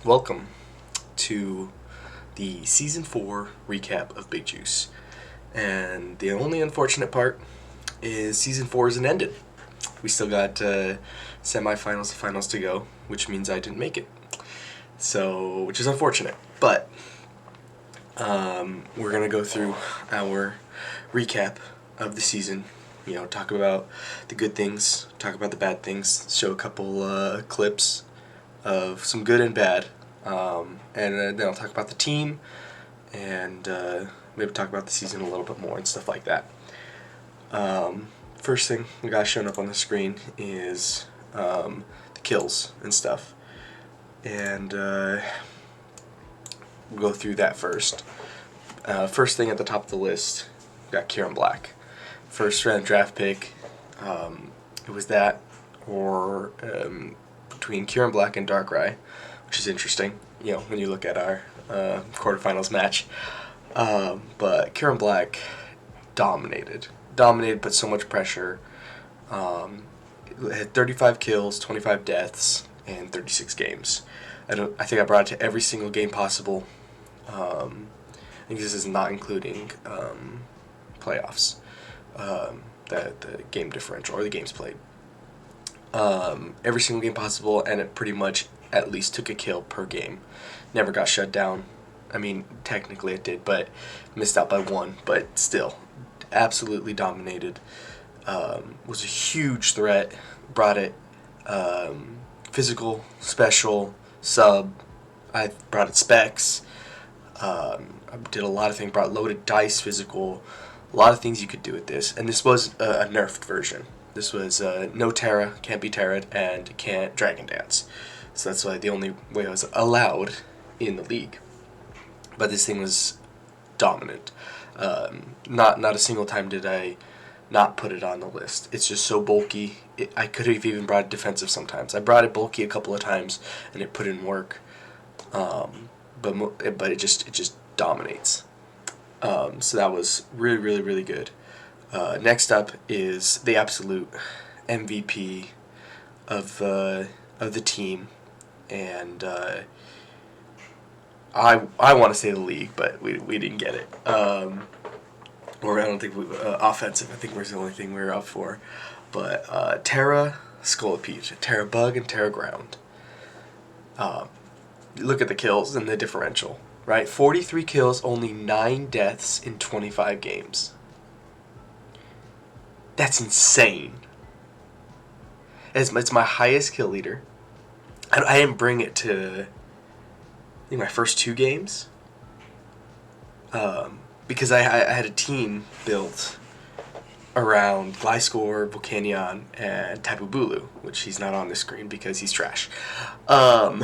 Welcome to the Season 4 recap of Big Juice. And the only unfortunate part is Season 4 isn't ended. We still got semifinals and finals to go, which means I didn't make it. So, which is unfortunate. But we're going to go through our recap of the season. You know, talk about the good things, talk about the bad things, show a couple clips of some good and bad. And then I'll talk about the team and maybe talk about the season a little bit more and stuff like that. First thing we got showing up on the screen is the kills and stuff. And we'll go through that first. First thing at the top of the list, we got Kieran Black. First round draft pick. It was that or between Kieran Black and Darkrai, which is interesting, you know, when you look at our quarterfinals match. But Kieran Black dominated, put so much pressure. Had 35 kills, 25 deaths, and 36 games. I think I brought it to every single game possible. I think this is not including playoffs, the game differential or the games played. Every single game possible, and it pretty much at least took a kill per game. Never got shut down. I mean, technically it did, but missed out by one. But still, absolutely dominated. Was a huge threat. Brought it physical, special, sub. I brought it specs. I did a lot of things. Brought loaded dice, physical. A lot of things you could do with this. And this was a nerfed version. This was no Terra, can't be Terra'd, and can't Dragon Dance. So that's why the only way I was allowed in the league. But this thing was dominant. Not a single time did I not put it on the list. It's just so bulky. I could have even brought it defensive sometimes. I brought it bulky a couple of times, and it put in work. But it just dominates. So that was really, really, really good. Next up is the absolute MVP of the team, and I want to say the league, but we didn't get it. Or I don't think offensive. I think was the only thing we were up for. But Terra Scolipede, Terra Bug, and Terra Ground. Look at the kills and the differential, right? 43 kills, only 9 deaths in 25 games. That's insane. It's my highest kill leader. I didn't bring it to, I think, my first 2 games. Because I had a team built around Gliscor, Volcanion, and Tapu Bulu, which he's not on the screen because he's trash. And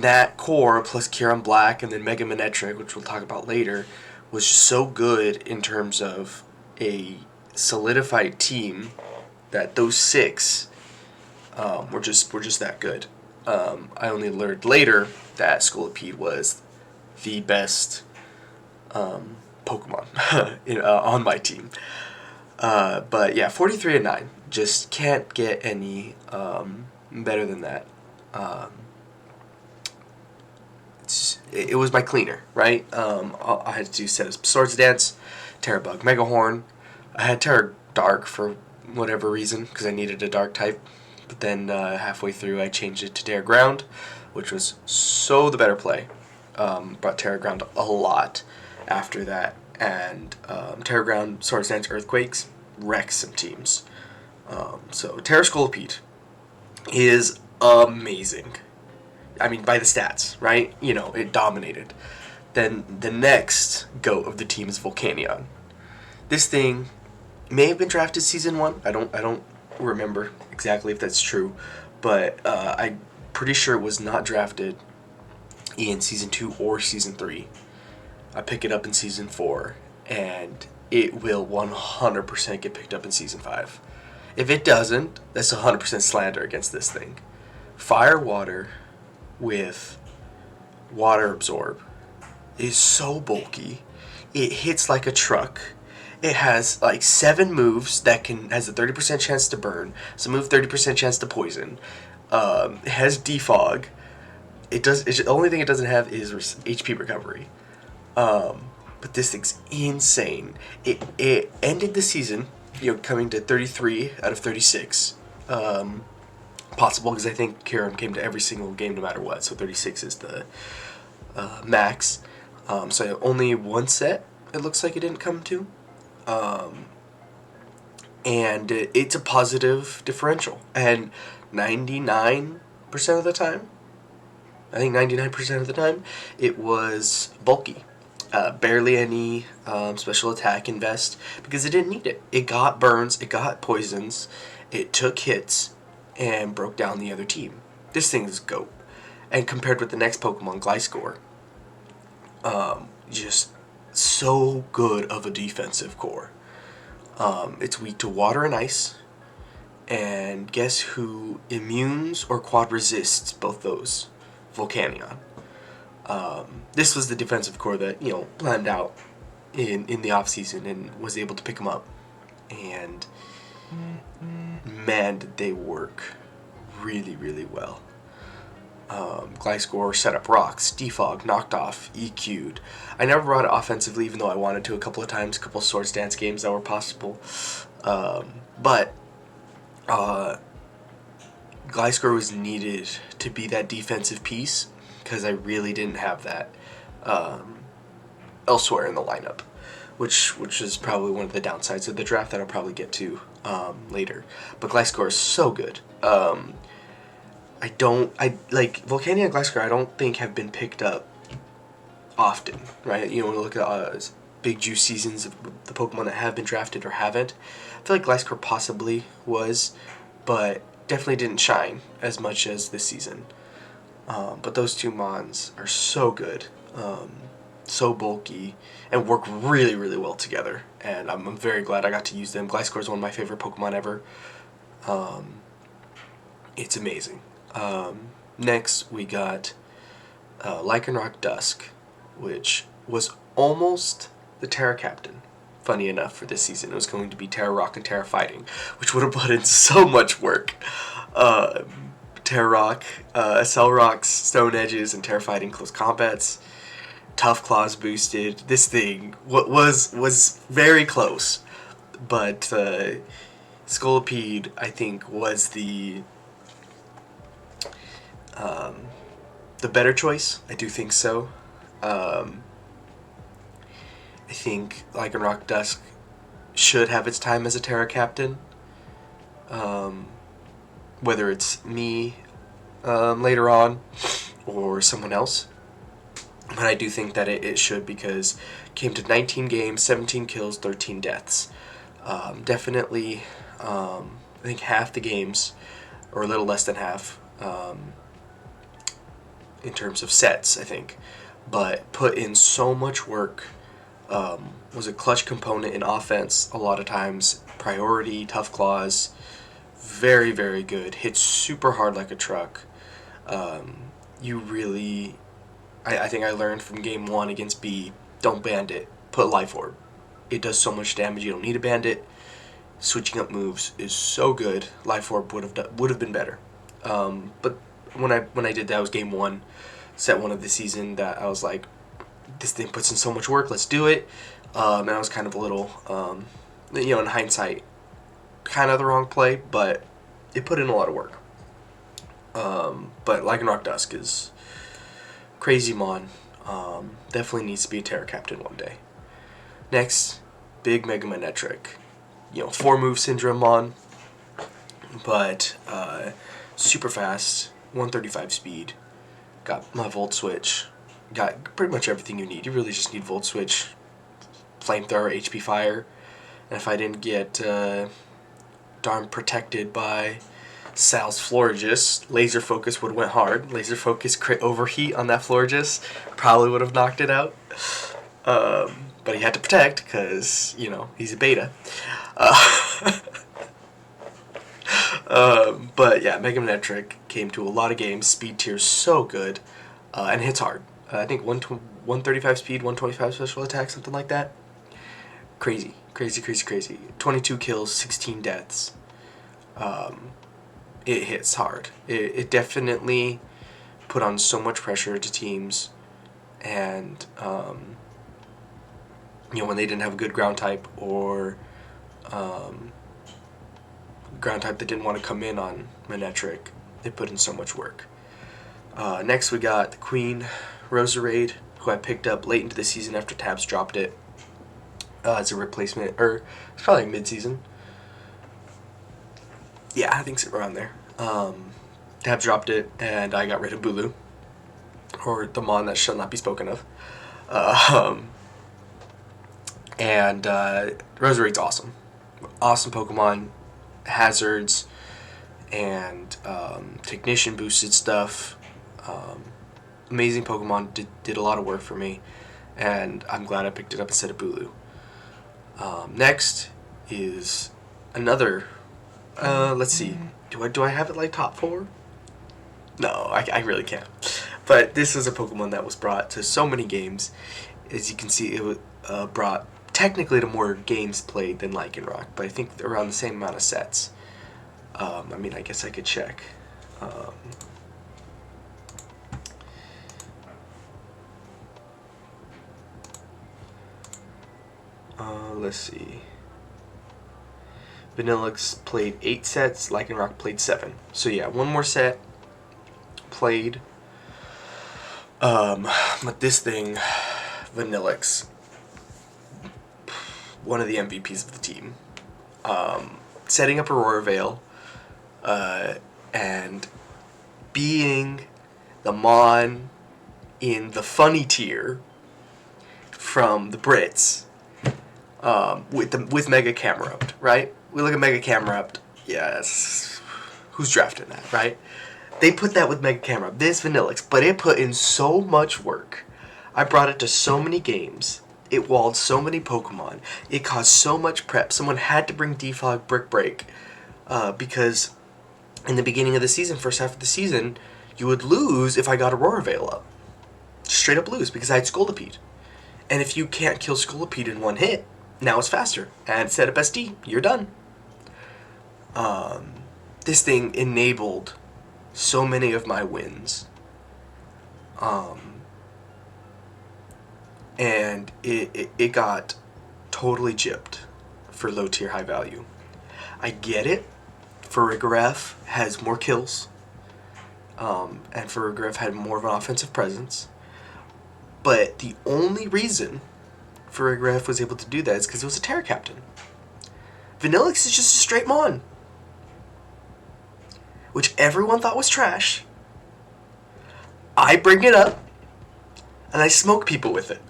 that core, plus Kieran Black, and then Mega Manectric, which we'll talk about later, was so good in terms of a solidified team that those 6 were just that good. I only learned later that Scolipede was the best Pokemon on my team. But yeah, 43 and 9. Just can't get any better than that. It was my cleaner, right? I had to do set of Swords Dance, Terra Bug, Mega Horn. I had Terra Dark for whatever reason, because I needed a Dark type. But then halfway through, I changed it to Terra Ground, which was so the better play. Brought Terra Ground a lot after that. And Terra Ground, Swords Dance, Earthquakes wrecks some teams. So Terra Scolipede is amazing. I mean, by the stats, right? You know, it dominated. Then the next GOAT of the team is Volcanion. This thing may have been drafted season 1. I don't remember exactly if that's true, but I'm pretty sure it was not drafted in season 2 or season 3. I pick it up in season 4, and it will 100% get picked up in season 5. If it doesn't, that's 100% slander against this thing. Fire Water with Water Absorb is so bulky. It hits like a truck. It has like 7 moves that has a 30% chance to burn. Some move 30% chance to poison. It has defog. The only thing it doesn't have is HP recovery. But this thing's insane. It ended the season, coming to 33 out of 36. Possible because I think Kieran came to every single game no matter what. So 36 is the max. So only one set it looks like it didn't come to. And it's a positive differential. And 99% of the time, I think 99% of the time, it was bulky. Barely any special attack invest because it didn't need it. It got burns, it got poisons, it took hits, and broke down the other team. This thing is GOAT. And compared with the next Pokemon, Gliscor, just so good of a defensive core. It's weak to water and ice, and guess who immunes or quad resists both those? Volcanion. This was the defensive core that, planned out in the off season and was able to pick them up. And man, did they work really, really well. Gliscor set up rocks, defog, knocked off, EQ'd. I never brought it offensively, even though I wanted to a couple of times, a couple of Swords Dance games that were possible. But Gliscor was needed to be that defensive piece because I really didn't have that elsewhere in the lineup, which is probably one of the downsides of the draft that I'll probably get to later. But Gliscor is so good. Volcanion and Gliscor I don't think have been picked up often, right? When you look at big juice seasons of the Pokemon that have been drafted or haven't, I feel like Gliscor possibly was, but definitely didn't shine as much as this season. But those two Mons are so good, so bulky, and work really, really well together. And I'm very glad I got to use them. Gliscor is one of my favorite Pokemon ever. It's amazing. Next, we got Lycanroc Dusk, which was almost the Terra Captain. Funny enough, for this season, it was going to be Terra Rock and Terra Fighting, which would have put in so much work. Terra Rock, Cell Rocks, Stone Edges, and Terra Fighting close combats. Tough Claws boosted. This thing was very close, but Scolipede, I think, was the better choice. I do think so. I think Lycanroc Dusk should have its time as a Terra Captain. Whether it's me later on or someone else. But I do think that it should, because it came to 19 games, 17 kills, 13 deaths. Definitely, I think half the games, or a little less than half, in terms of sets, I think. But put in so much work, was a clutch component in offense a lot of times. Priority, Tough Claws, very, very good. Hits super hard like a truck. You really... I think I learned from game 1 against B, don't Bandit, put Life Orb. It does so much damage, you don't need a Bandit. Switching up moves is so good. Life Orb would have been better. But when I did that, it was game 1, set 1 of the season, that I was like, this thing puts in so much work, let's do it. And I was kind of a little, in hindsight, kind of the wrong play, but it put in a lot of work. But Lycanroc Dusk is crazy mon. Definitely needs to be a Terra Captain one day. Next, big Mega Manectric. 4-move Syndrome mon, but super fast, 135 speed. Got my Volt Switch. Got pretty much everything you need. You really just need Volt Switch, Flamethrower, HP Fire. And if I didn't get darn protected by Sal's Florges, Laser Focus would have went hard. Laser Focus crit overheat on that Florges probably would have knocked it out. But he had to protect because, he's a beta. But yeah, Mega Manectric came to a lot of games. Speed tier so good, and hits hard. I think 135 speed, 125 special attack, something like that. Crazy. 22 kills, 16 deaths. it hits hard. It definitely put on so much pressure to teams, and when they didn't have a good ground type, or ground type that didn't want to come in on Manectric, they put in so much work. Next we got the Queen Roserade, who I picked up late into the season after Tabs dropped it as a replacement, or it's probably mid-season. Yeah, I think it's around there. Tabs dropped it, and I got rid of Bulu, or the Mon that shall not be spoken of. And Roserade's awesome. Awesome Pokemon. Hazards and Technician boosted stuff. Amazing Pokemon. Did a lot of work for me, and I'm glad I picked it up instead of Bulu. Next is another. Let's see. Do I have it like top 4? No, I really can't. But this is a Pokemon that was brought to so many games. As you can see, it was brought technically to more games played than Lycanroc, but I think around the same amount of sets. I guess I could check. Let's see. Vanillix played 8 sets, Lycanroc played 7. So yeah, one more set played. But this thing, Vanillix, one of the MVPs of the team. Setting up Aurora Veil, and being the Mon in the funny tier from the Brits, with Mega Camerupt, right? We look at Mega Camerupt, yes, who's drafting that, right? They put that with Mega Camerupt, this Vanillix, but it put in so much work. I brought it to so many games. It walled so many Pokemon. It caused so much prep. Someone had to bring Defog Brick Break, because in the beginning of the season, first half of the season, you would lose if I got Aurora Veil up. Straight up lose, because I had Scolipede. And if you can't kill Scolipede in one hit, now it's faster. And set up SD, you're done. This thing enabled so many of my wins. And it got totally gypped for low tier, high value. I get it. Farigiraf has more kills, and Farigiraf had more of an offensive presence. But the only reason Farigiraf was able to do that is because it was a Terra Captain. Vanillix is just a straight Mon, which everyone thought was trash. I bring it up, and I smoke people with it.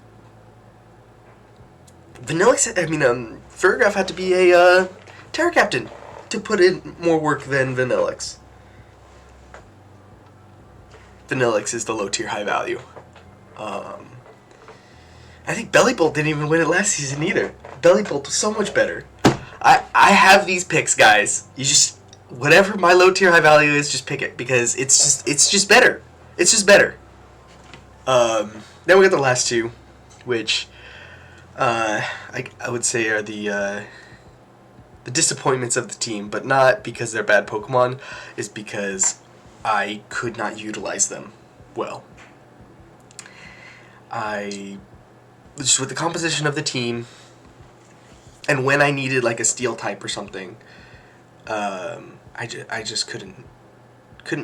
Farigiraf had to be a Terra Captain to put in more work than Vanillix. Vanillix is the low tier, high value. I think Bellibolt didn't even win it last season either. Bellibolt was so much better. I have these picks, guys. You just, whatever my low tier, high value is, just pick it, because it's just better. It's just better. Then we got the last two, which I would say are the disappointments of the team, but not because they're bad Pokemon, is because I could not utilize them well. Just with the composition of the team, and when I needed like a steel type or something, I just couldn't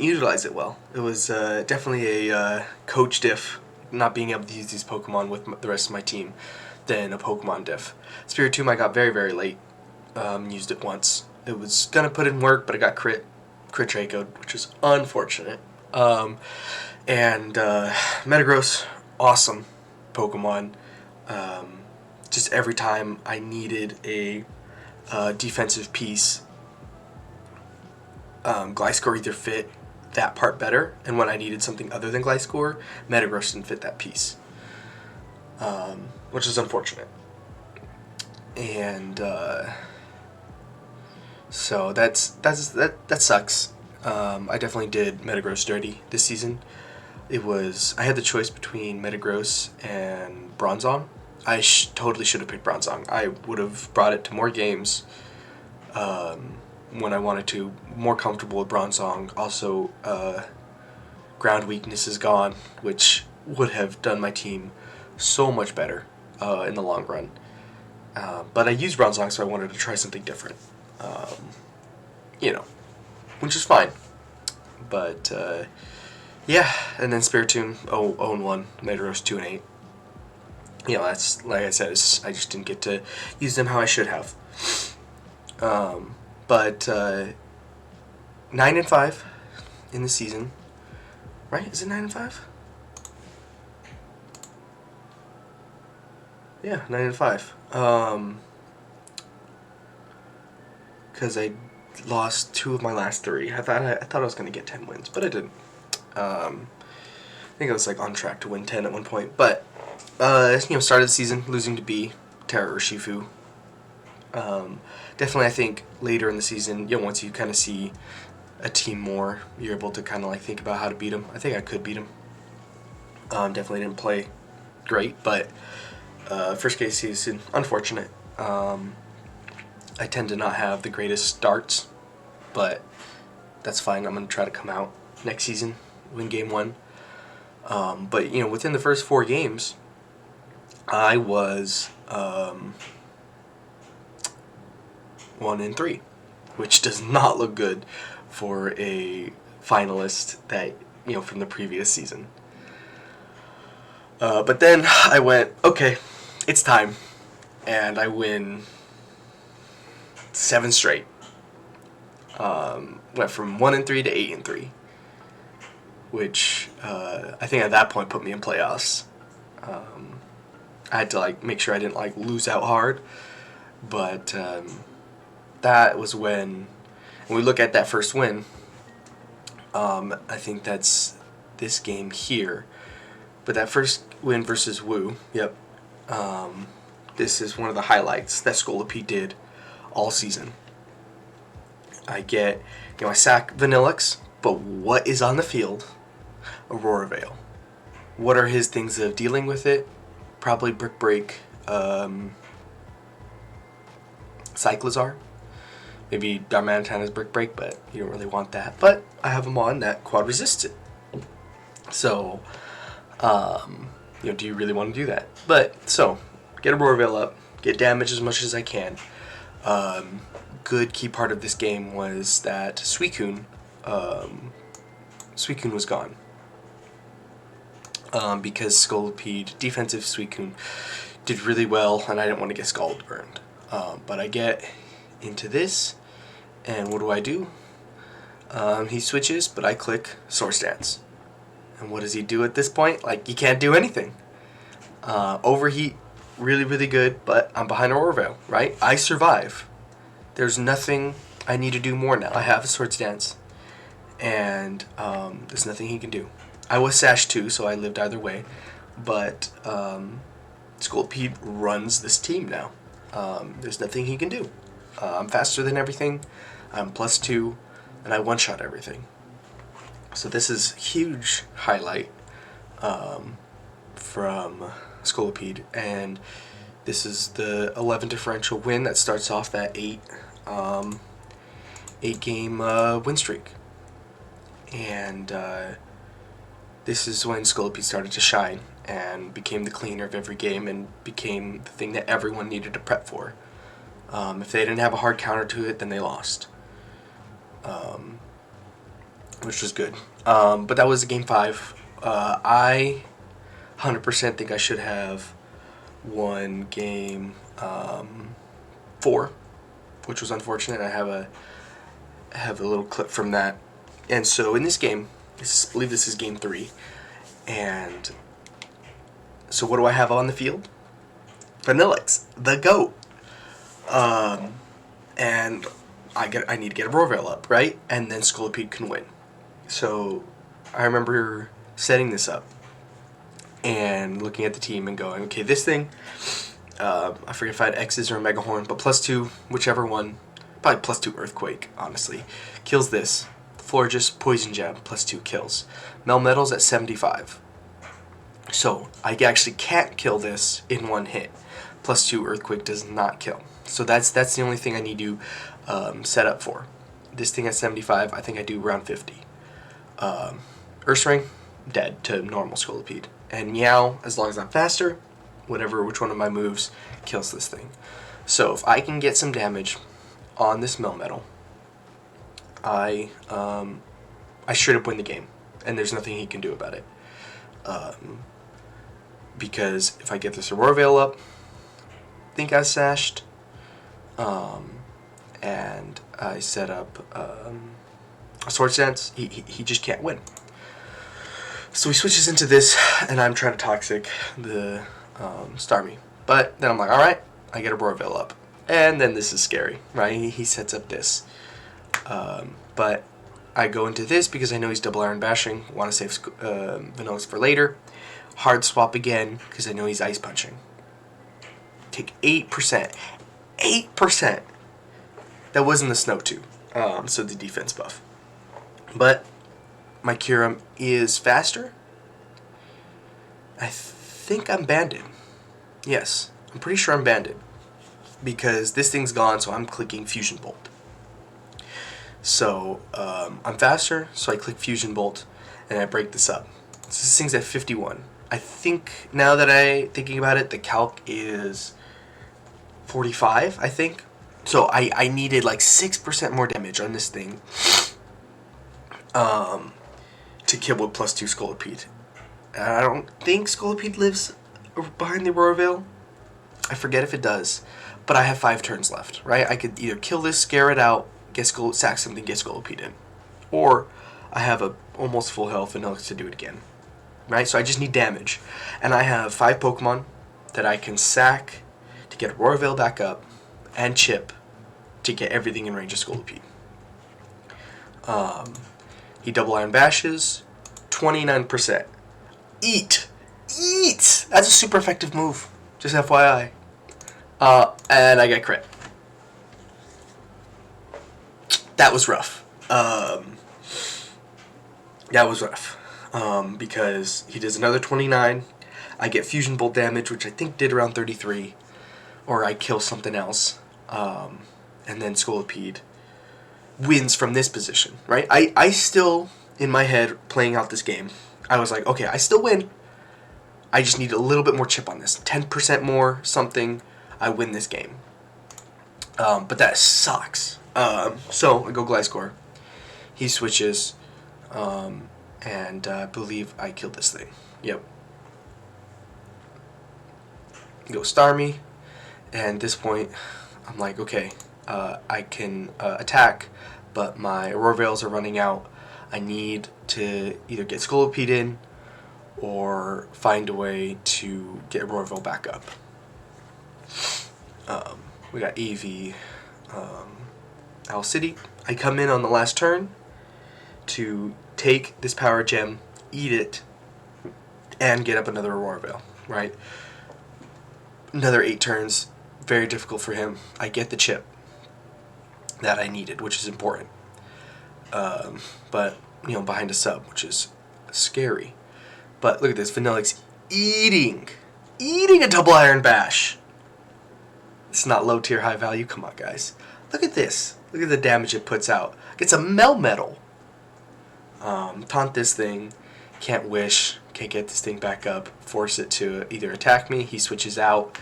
utilize it well. It was definitely a coach diff, not being able to use these Pokemon with the rest of my team, than a Pokemon diff. Spiritomb I got very, very late. Used it once. It was gonna put in work, but I got crit Draco'd, which is unfortunate. And Metagross, awesome Pokemon. Just every time I needed a defensive piece, Gliscor either fit that part better, and when I needed something other than Gliscor, Metagross didn't fit that piece, which is unfortunate. And so that sucks. I definitely did Metagross dirty this season. I had the choice between Metagross and Bronzong. I totally should have picked Bronzong. I would have brought it to more games, when I wanted to. More comfortable with Bronzong. Also, ground weakness is gone, which would have done my team so much better in the long run. But I used Bronzong, so I wanted to try something different. Which is fine. But, yeah, and then Spiritomb, 0-1, Metagross 2-8. That's, like I said, I just didn't get to use them how I should have. But 9-5 in the season. Right? Is it 9-5? Yeah, 9-5. Because I lost 2 of my last 3. I thought I was gonna get 10 wins, but I didn't. I think I was on track to win 10 at one point. But started the season losing to B, Terra Urshifu. Definitely, I think later in the season, once you kind of see a team more, you're able to kind of think about how to beat them. I think I could beat them. Definitely didn't play great, but first case season, unfortunate. I tend to not have the greatest starts, but that's fine. I'm going to try to come out next season, win game 1. But, within the first 4 games, I was 1-3, which does not look good for a finalist that, from the previous season. But then I went, okay, it's time. And I win 7 straight. Went from 1-3 to 8-3, which I think at that point put me in playoffs. I had to make sure I didn't lose out hard, but that was when we look at that first win. I think that's this game here, but that first win versus Wu. Yep. This is one of the highlights that Scolipede did all season. I sack Vanillix, but what is on the field? Aurora Veil. What are his things of dealing with it? Probably Brick Break, Cyclizar. Maybe Darmanitan Brick Break, but you don't really want that. But I have him on that quad resists it. So, do you really want to do that? But, so, get Aurora Veil up, get damage as much as I can. Good key part of this game was that Suicune was gone. Because Scolipede, defensive Suicune, did really well, and I didn't want to get Scald burned. But I get into this, and what do? He switches, but I click Swords Dance. And what does he do at this point? He can't do anything. Overheat, really, really good, but I'm behind Aurora Veil, right? I survive. There's nothing I need to do more now. I have a Swords Dance, and there's nothing he can do. I was Sash too, so I lived either way, but Scolipede runs this team now. There's nothing he can do. I'm faster than everything. I'm +2, and I one-shot everything. So this is huge highlight from Scolipede, and this is the 11 differential win that starts off that 8-game win streak. And this is when Scolipede started to shine and became the cleaner of every game and became the thing that everyone needed to prep for. If they didn't have a hard counter to it, then they lost. Which was good. But that was game 5. I 100% think I should have won game 4, which was unfortunate. I have a little clip from that. And so in this game, I believe this is game 3. And so what do I have on the field? Vanillix, the GOAT. And I need to get a Aurora Veil up, right? And then Scolipede can win. So I remember setting this up and looking at the team and going, okay, this thing, I forget if I had X's or a Mega Horn, but +2, whichever one, probably +2 Earthquake, honestly, kills this. Florges, Poison Jab, +2 kills. Melmetal's at 75. So I actually can't kill this in one hit. +2 Earthquake does not kill. So that's the only thing I need to set up for. This thing at 75, I think I do around 50. Ursaring, dead to normal Scolipede. And Meow, as long as I'm faster, which one of my moves kills this thing. So if I can get some damage on this Melmetal, I straight up win the game, and there's nothing he can do about it. Because if I get this Aurora Veil up, I think I sashed, and I set up a Swords Dance, he just can't win. So he switches into this, and I'm trying to Toxic the Starmie. But then I'm like, alright, I get a Aurora Veil up. And then this is scary, right? He sets up this. But I go into this because I know he's double Iron Bashing. Want to save Vanillix for later. Hard swap again because I know he's Ice Punching. Take 8%. 8%! That wasn't the Snow 2. So the defense buff. But my Kyurem is faster. I think I'm banded. Yes, I'm pretty sure I'm banded. Because this thing's gone, so I'm clicking Fusion Bolt. So I'm faster, so I click Fusion Bolt, and I break this up. So this thing's at 51. I think, now that I'm thinking about it, the calc is 45, I think. So I needed like 6% more damage on this thing to kill with +2 Scolipede. And I don't think Scolipede lives behind the Aurora Veil. I forget if it does. But I have 5 turns left, right? I could either kill this, scare it out, sack something, get Scolipede in. Or I have a almost full health Vanillix to do it again. Right? So I just need damage. And I have 5 Pokemon that I can sack to get Aurora Veil back up and chip to get everything in range of Scolipede. He double Iron Bashes, 29%. Eat! Eat! That's a super effective move. Just FYI. And I get crit. That was rough. Because he does another 29. I get Fusion Bolt damage, which I think did around 33. Or I kill something else. And then Scolipede wins from this position, right? I still, in my head, playing out this game, I was like, okay, I still win. I just need a little bit more chip on this. 10% more something, I win this game. But that sucks. So I go Gliscor. He switches. And I believe I killed this thing. Yep. Go Starmie. And at this point, I'm like, okay, I can attack, but my Aurora Veils are running out. I need to either get Scolipede in or find a way to get Aurora Veil back up. We got EV Owl City. I come in on the last turn to take this Power Gem, eat it, and get up another Aurora Veil, right? Another 8 turns, very difficult for him. I get the chip that I needed, which is important. But, behind a sub, which is scary. But look at this, Vanillix eating a double Iron Bash. It's not low tier, high value. Come on, guys. Look at this. Look at the damage it puts out. Gets a Melmetal. Taunt this thing. Can't wish. Can't get this thing back up. Force it to either attack me. He switches out.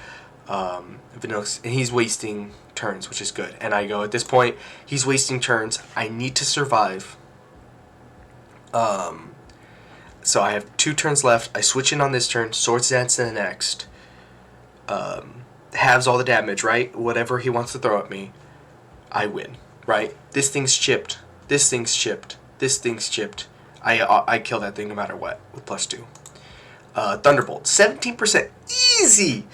Vanillix, and he's wasting turns, which is good. And I go, at this point, he's wasting turns. I need to survive. So I have 2 turns left. I switch in on this turn. Swords Dance to the next. Halves all the damage, right? Whatever he wants to throw at me, I win, right? This thing's chipped. This thing's chipped. This thing's chipped. I kill that thing no matter what with +2. Thunderbolt, 17%. Easy!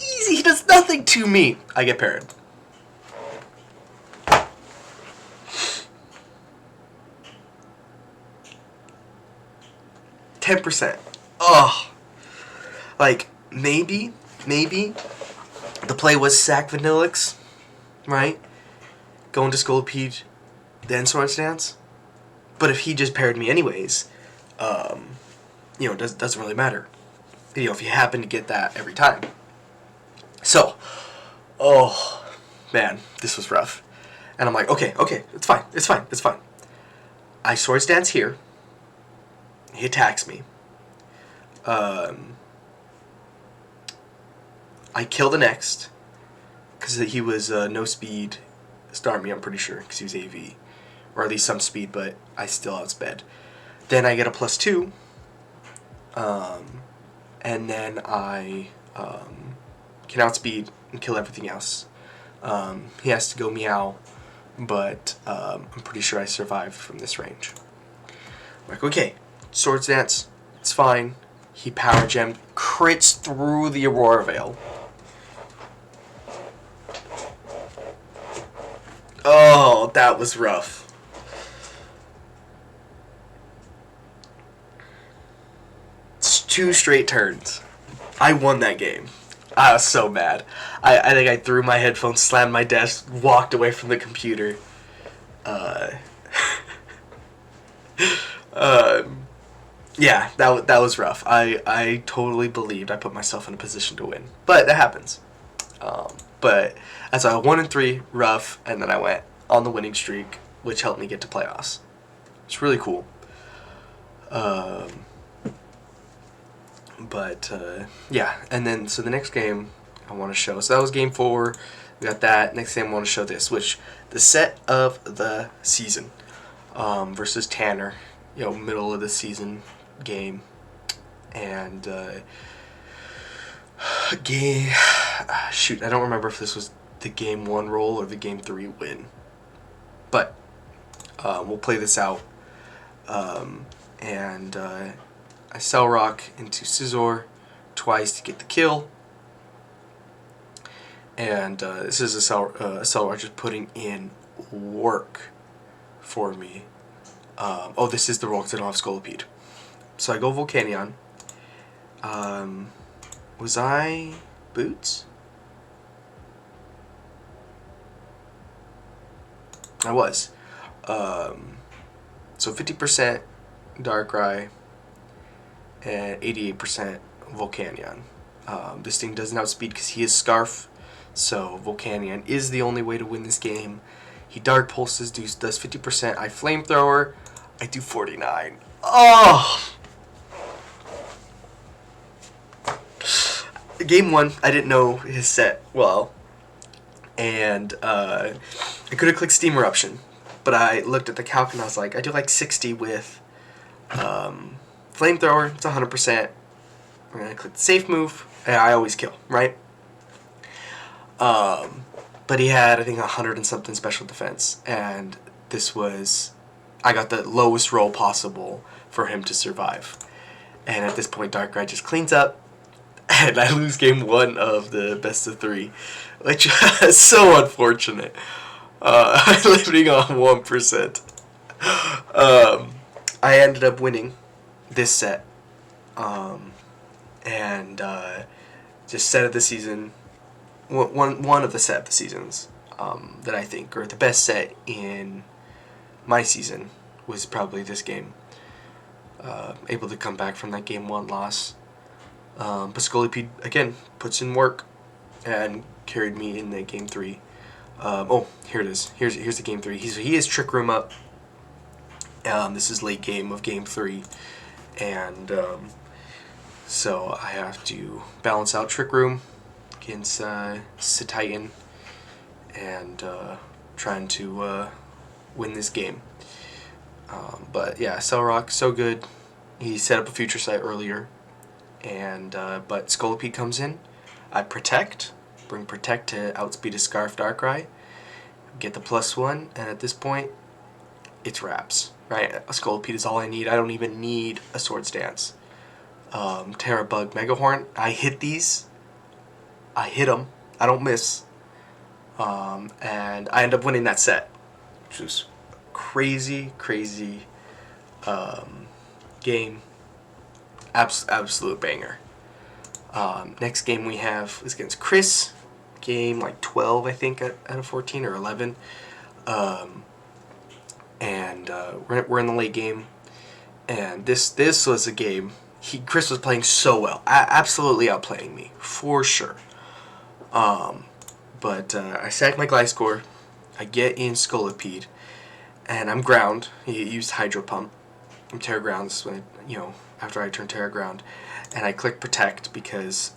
Easy! He does nothing to me! I get parried. %. Ugh. Like, maybe the play was sack Vanillix, right? Go into Scolipede, then Swords Dance. But if he just parried me anyways, doesn't really matter. If you happen to get that every time. So, oh, man, this was rough. And I'm like, okay, it's fine, it's fine, it's fine. I swords dance here. He attacks me. I kill the next, because he was no speed Starmie, I'm pretty sure, because he was AV. Or at least some speed, but I still outsped. Then I get a +2. And then I can outspeed and kill everything else. He has to go meow, but I'm pretty sure I survived from this range. I'm like, okay, Swords Dance, it's fine. He power gemmed, crits through the Aurora Veil. Oh, that was rough. It's 2 straight turns. I won that game. I was so mad. I think I threw my headphones, slammed my desk, walked away from the computer. Yeah, that was rough. I totally believed I put myself in a position to win. But that happens. But as I 1-3, rough, and then I went on the winning streak, which helped me get to playoffs. It's really cool. Yeah, and then so the next game I want to show. So that was game 4. We got that. Next game I want to show this, which the set of the season versus Tanner. Middle of the season game, and game. Shoot, I don't remember if this was the game 1 roll or the game 3 win. But we'll play this out. And I Cell Rock into Scizor twice to get the kill. And this is a Cell Rock just putting in work for me. This is the roll because I don't have Scolipede. So I go Volcanion. Was I Boots? I was. So 50% Darkrai and 88% Volcanion. This thing doesn't outspeed because he is Scarf, so Volcanion is the only way to win this game. He Dark Pulses, does 50%. I Flamethrower, I do 49. Oh! Game 1, I didn't know his set well, and I could have clicked Steam Eruption, but I looked at the calc and I was like, I do like 60 with Flamethrower, it's 100%. I'm going to click the safe move, and I always kill, right? But he had, I think, 100 and something special defense, and this was, I got the lowest roll possible for him to survive. And at this point, Darkrai just cleans up, and I lose game 1 of the best of 3, which is so unfortunate. Living on 1%. I ended up winning this set, and just set of the season, one of the set of the seasons that I think are the best set in my season was probably this game. Able to come back from that game 1 loss. But Scolipede, again, puts in work and carried me in the game 3. Here it is. Here's the game 3. He is Trick Room up. This is late game of game 3. And so I have to balance out Trick Room against Cetitan and trying to win this game. But yeah, Cell Rock, so good. He set up a future sight earlier, and but Scolipede comes in. I bring Protect to outspeed a Scarf Darkrai, get the +1, and at this point, it's wraps. Right, a Scolipede is all I need. I don't even need a Swords Dance. Terabug, Megahorn. I hit these. I hit them. I don't miss. And I end up winning that set, which was crazy game. Absolute banger. Next game we have is against Chris. Game like 12, I think, out of 14 or 11. And we're in the late game. And this was a game. Chris was playing so well, absolutely outplaying me for sure. But I sacked my Gliscor, I get in Scolipede, and I'm ground. He used Hydro Pump. I'm Terra Ground. This is when after I turn Terra Ground, and I click Protect because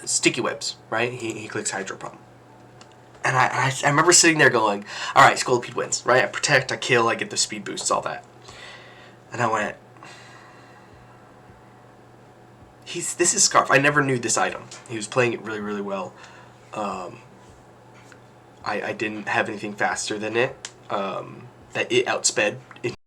Sticky Webs, right? He clicks Hydro Pump. And I remember sitting there going, all right, Scolipede wins, right? I protect, I kill, I get the speed boosts, all that. And I went, this is Scarf. I never knew this item. He was playing it really, really well. I didn't have anything faster than it. That it outsped